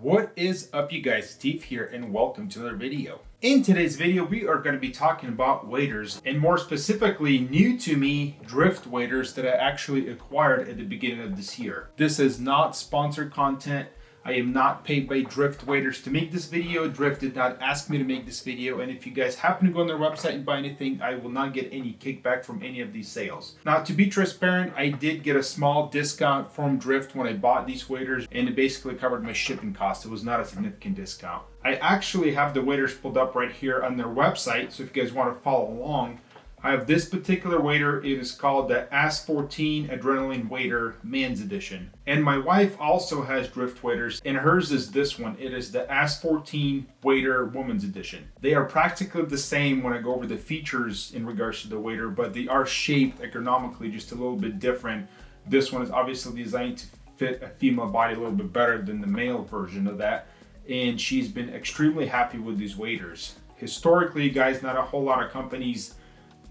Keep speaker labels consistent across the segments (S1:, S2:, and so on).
S1: What is up, you guys? Steve here and welcome to another video. In today's video, we are going to be talking about waders, and more specifically, new to me, Dryft waders that I actually acquired at the beginning of this year. This is not sponsored content. I am not paid by Dryft waders to make this video. Dryft did not ask me to make this video, and if you guys happen to go on their website and buy anything, I will not get any kickback from any of these sales. Now, to be transparent, I did get a small discount from Dryft when I bought these waders, and it basically covered my shipping cost. It was not a significant discount. I actually have the waders pulled up right here on their website, so if you guys want to follow along, I have this particular wader. It is called the S14 Adrenaline Wader Men's Edition. And my wife also has Dryft waders, and hers is this one. It is the S14 Wader Women's Edition. They are practically the same when I go over the features in regards to the wader, but they are shaped ergonomically just a little bit different. This one is obviously designed to fit a female body a little bit better than the male version of that. And she's been extremely happy with these waders. Historically, guys, not a whole lot of companies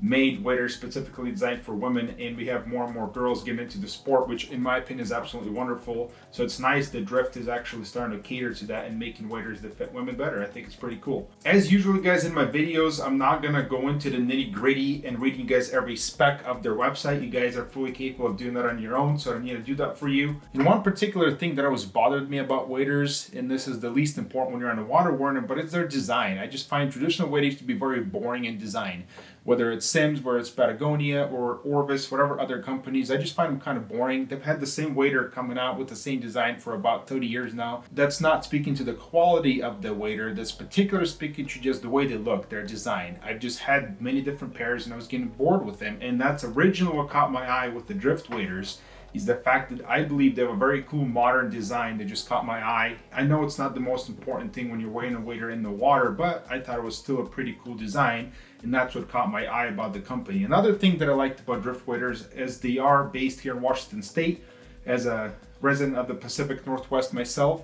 S1: made waders specifically designed for women, and we have more and more girls getting into the sport, which in my opinion is absolutely wonderful. So it's nice that Dryft is actually starting to cater to that and making waders that fit women better. I think it's pretty cool. As usual, guys, in my videos, I'm not gonna go into the nitty gritty and read you guys every spec of their website. You guys are fully capable of doing that on your own, so I don't need to do that for you. And one particular thing that always bothered me about waders, and this is the least important when you're on a water warning, but it's their design. I just find traditional waders to be very boring in design. Whether it's Sims, whether it's Patagonia or Orvis, whatever other companies, I just find them kind of boring. They've had the same wader coming out with the same design for about 30 years now. That's not speaking to the quality of the wader. That's particularly speaking to just the way they look, their design. I've just had many different pairs and I was getting bored with them. And that's originally what caught my eye with the Dryft waders, is the fact that I believe they have a very cool modern design that just caught my eye. I know it's not the most important thing when you're weighing a wader in the water, but I thought it was still a pretty cool design, and that's what caught my eye about the company. Another thing that I liked about Dryft waders is they are based here in Washington State. As a resident of the Pacific Northwest myself,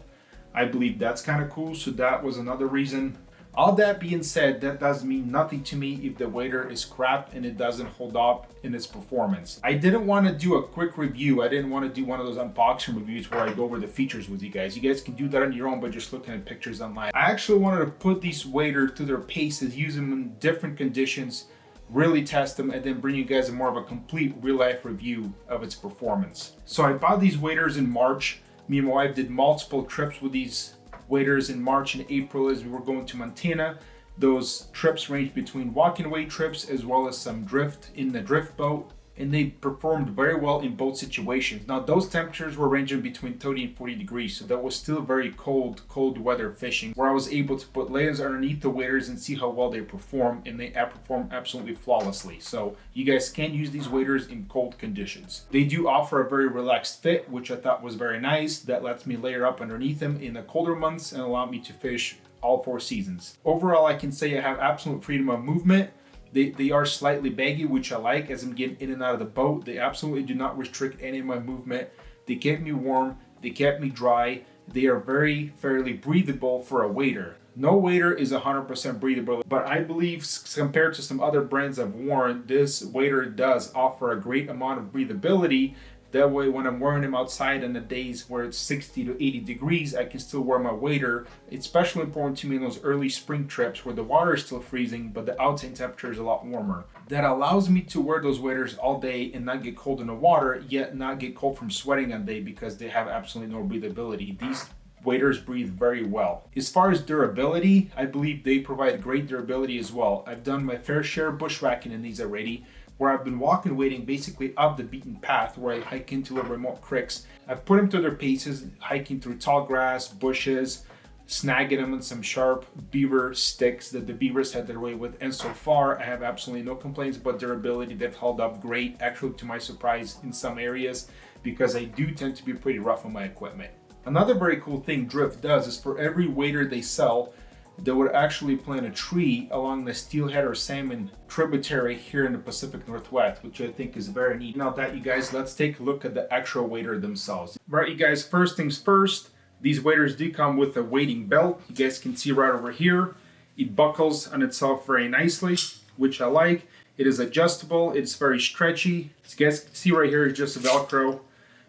S1: I believe that's kind of cool, so that was another reason. All that being said, that does mean nothing to me if the wader is crap and it doesn't hold up in its performance. I didn't want to do a quick review. I didn't want to do one of those unboxing reviews where I go over the features with you guys. You guys can do that on your own by just looking at pictures online. I actually wanted to put these waders to their paces, use them in different conditions, really test them, and then bring you guys a more of a complete real-life review of its performance. So I bought these waders in March. Me and my wife did multiple trips with these waders in March and April as we were going to Montana. Those trips ranged between walking away trips as well as some drift in the drift boat, and they performed very well in both situations. Now, those temperatures were ranging between 30 and 40 degrees, so that was still very cold weather fishing, where I was able to put layers underneath the waders and see how well they perform, and they perform absolutely flawlessly. So you guys can use these waders in cold conditions. They do offer a very relaxed fit, which I thought was very nice. That lets me layer up underneath them in the colder months and allow me to fish all 4 seasons. Overall, I can say I have absolute freedom of movement. They are slightly baggy, which I like as I'm getting in and out of the boat. They absolutely do not restrict any of my movement. They kept me warm. They kept me dry. They are very fairly breathable for a wader. No wader is 100% breathable, but I believe compared to some other brands I've worn, this wader does offer a great amount of breathability. That way, when I'm wearing them outside on the days where it's 60 to 80 degrees, I can still wear my wader. It's especially important to me in those early spring trips where the water is still freezing, but the outside temperature is a lot warmer. That allows me to wear those waders all day and not get cold in the water, yet not get cold from sweating all day because they have absolutely no breathability. These waders breathe very well. As far as durability, I believe they provide great durability as well. I've done my fair share of bushwhacking in these already, where I've been walking wading basically up the beaten path where I hike into little remote creeks. I've put them to their paces, hiking through tall grass, bushes, snagging them on some sharp beaver sticks that the beavers had their way with. And so far, I have absolutely no complaints about durability. They've held up great, actually to my surprise in some areas, because I do tend to be pretty rough on my equipment. Another very cool thing Dryft does is for every wader they sell, they would actually plant a tree along the steelhead or salmon tributary here in the Pacific Northwest, which I think is very neat. Now that, you guys, let's take a look at the actual wader themselves. Right, you guys, first things first, these waders do come with a wading belt. You guys can see right over here. It buckles on itself very nicely, which I like. It is adjustable, it's very stretchy. As you guys can see right here, it's just a Velcro.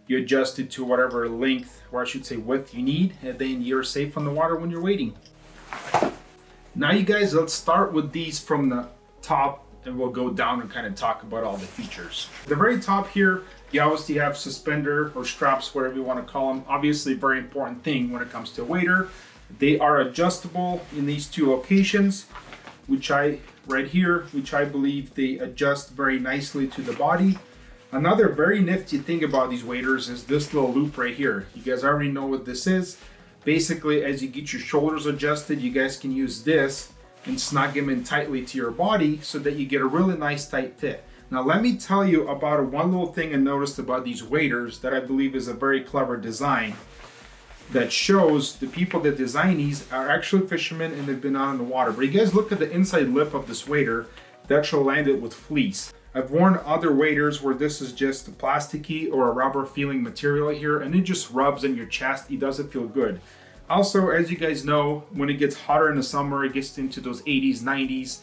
S1: You adjust it to whatever length, or I should say width you need, and then you're safe on the water when you're wading. Now you guys, let's start with these from the top, and we'll go down and kind of talk about all the features. The very top here, you obviously have suspender or straps, whatever you want to call them. Obviously, very important thing when it comes to a wader. They are adjustable in these two locations, right here, which I believe they adjust very nicely to the body. Another very nifty thing about these waders is this little loop right here. You guys already know what this is. Basically, as you get your shoulders adjusted, you guys can use this and snug them in tightly to your body so that you get a really nice tight fit. Now let me tell you about one little thing I noticed about these waders that I believe is a very clever design that shows the people that design these are actually fishermen and they've been out in the water. But you guys look at the inside lip of this wader, that actually landed with fleece. I've worn other waders where this is just a plasticky or a rubber feeling material here, and it just rubs in your chest. It doesn't feel good. Also, as you guys know, when it gets hotter in the summer, it gets into those 80s, 90s.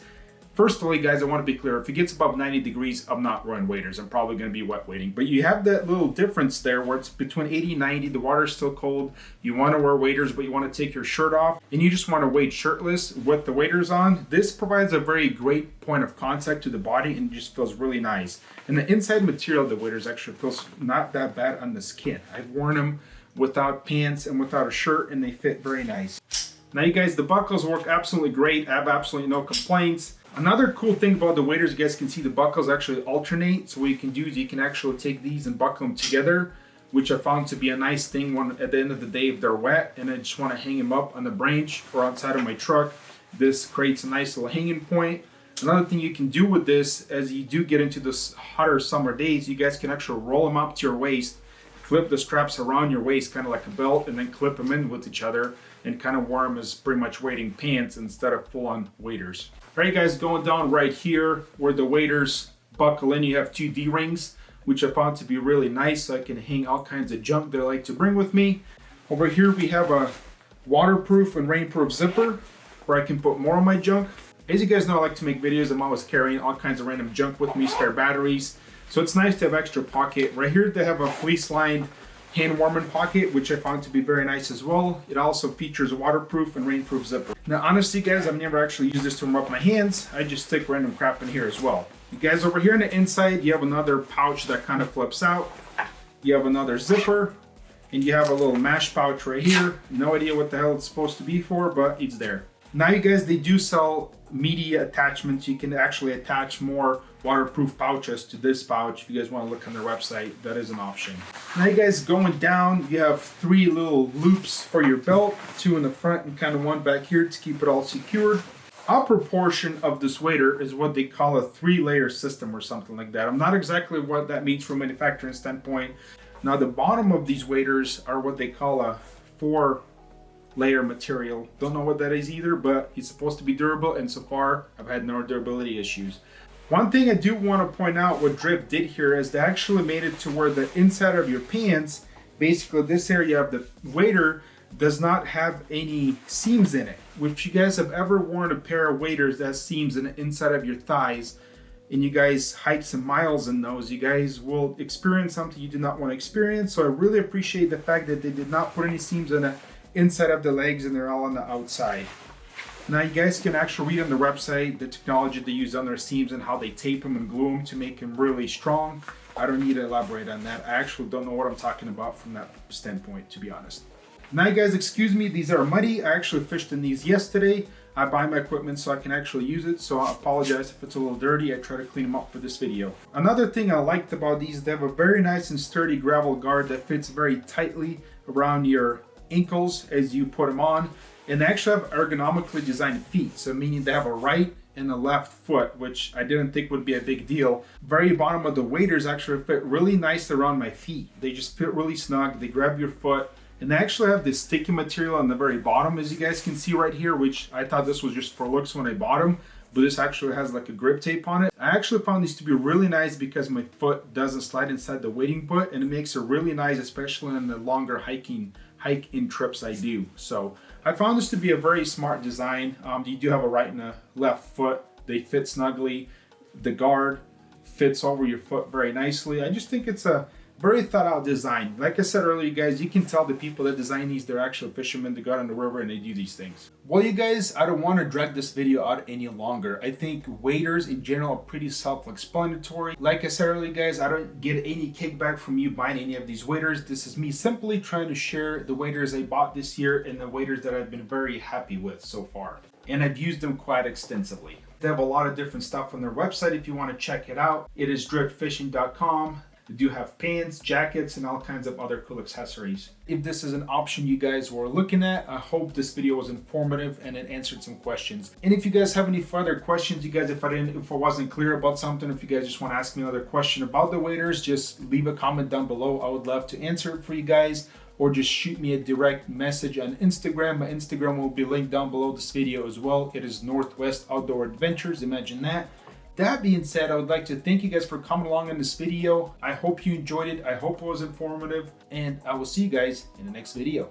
S1: First of all, you guys, I want to be clear. If it gets above 90 degrees, I'm not wearing waders. I'm probably going to be wet wading. But you have that little difference there where it's between 80 and 90. The water's still cold. You want to wear waders, but you want to take your shirt off. And you just want to wade shirtless with the waders on. This provides a very great point of contact to the body and just feels really nice. And the inside material of the waders actually feels not that bad on the skin. I've worn them without pants and without a shirt, and they fit very nice. Now, you guys, the buckles work absolutely great. I have absolutely no complaints. Another cool thing about the waders, you guys can see the buckles actually alternate. So what you can do is you can actually take these and buckle them together, which I found to be a nice thing when at the end of the day if they're wet and I just want to hang them up on the branch or outside of my truck. This creates a nice little hanging point. Another thing you can do with this as you do get into this hotter summer days, you guys can actually roll them up to your waist, flip the straps around your waist kind of like a belt, and then clip them in with each other and kind of wear them as pretty much wading pants instead of full-on waders. All right, guys, going down right here where the waders buckle in, you have two D-rings, which I found to be really nice, so I can hang all kinds of junk that I like to bring with me. Over here, we have a waterproof and rainproof zipper where I can put more of my junk. As you guys know, I like to make videos. I'm always carrying all kinds of random junk with me, spare batteries. So it's nice to have extra pocket. Right here, they have a fleece-lined hand warming pocket, which I found to be very nice as well. It also features a waterproof and rainproof zipper. Now, honestly, guys, I've never actually used this to warm up my hands. I just stick random crap in here as well. You guys, over here on the inside, you have another pouch that kind of flips out. You have another zipper, and you have a little mash pouch right here. No idea what the hell it's supposed to be for, but it's there. Now, you guys, they do sell media attachments. You can actually attach more waterproof pouches to this pouch. If you guys want to look on their website, that is an option. Now, you guys, going down, you have three little loops for your belt, two in the front and kind of one back here to keep it all secured. Upper portion of this wader is what they call a 3-layer system or something like that. I'm not exactly what that means from a manufacturing standpoint. Now, the bottom of these waders are what they call a 4-layer material. Don't know what that is either, but it's supposed to be durable, and so far I've had no durability issues. One thing I do want to point out what Dryft did here is they actually made it to where the inside of your pants, basically this area of the wader, does not have any seams in it. If you guys have ever worn a pair of waders that has seams in the inside of your thighs, and you guys hike some miles in those, you guys will experience something you do not want to experience. So I really appreciate the fact that they did not put any seams in the inside of the legs and they're all on the outside. Now, you guys can actually read on the website the technology they use on their seams and how they tape them and glue them to make them really strong. I don't need to elaborate on that. I actually don't know what I'm talking about from that standpoint, to be honest. Now, you guys, excuse me, these are muddy. I actually fished in these yesterday. I buy my equipment so I can actually use it, so I apologize if it's a little dirty. I try to clean them up for this video. Another thing I liked about these, they have a very nice and sturdy gravel guard that fits very tightly around your ankles as you put them on. And they actually have ergonomically designed feet, so meaning they have a right and a left foot, which I didn't think would be a big deal. Very bottom of the waders actually fit really nice around my feet. They just fit really snug. They grab your foot, and they actually have this sticky material on the very bottom, as you guys can see right here, which I thought this was just for looks when I bought them, but this actually has like a grip tape on it. I actually found these to be really nice because my foot doesn't slide inside the wading foot, and it makes it really nice, especially on the longer hike-in trips I do. So I found this to be a very smart design. You do have a right and a left foot. They fit snugly. The guard fits over your foot very nicely. I just think it's a Very thought out design. Like I said earlier, guys, you can tell the people that design these, they're actual fishermen. They go out on the river and they do these things. Well, you guys, I don't want to drag this video out any longer. I think waders in general are pretty self-explanatory. Like I said earlier, guys, I don't get any kickback from you buying any of these waders. This is me simply trying to share the waders I bought this year and the waders that I've been very happy with so far. And I've used them quite extensively. They have a lot of different stuff on their website if you want to check it out. It is driftfishing.com. They do have pants, jackets, and all kinds of other cool accessories. If this is an option you guys were looking at, I hope this video was informative and it answered some questions. And if you guys have any further questions, you guys, if I wasn't clear about something, if you guys just want to ask me another question about the waders, just leave a comment down below. I would love to answer it for you guys, or just shoot me a direct message on Instagram. My Instagram will be linked down below this video as well. It is Northwest Outdoor Adventures. Imagine that. That being said, I would like to thank you guys for coming along in this video. I hope you enjoyed it. I hope it was informative, and I will see you guys in the next video.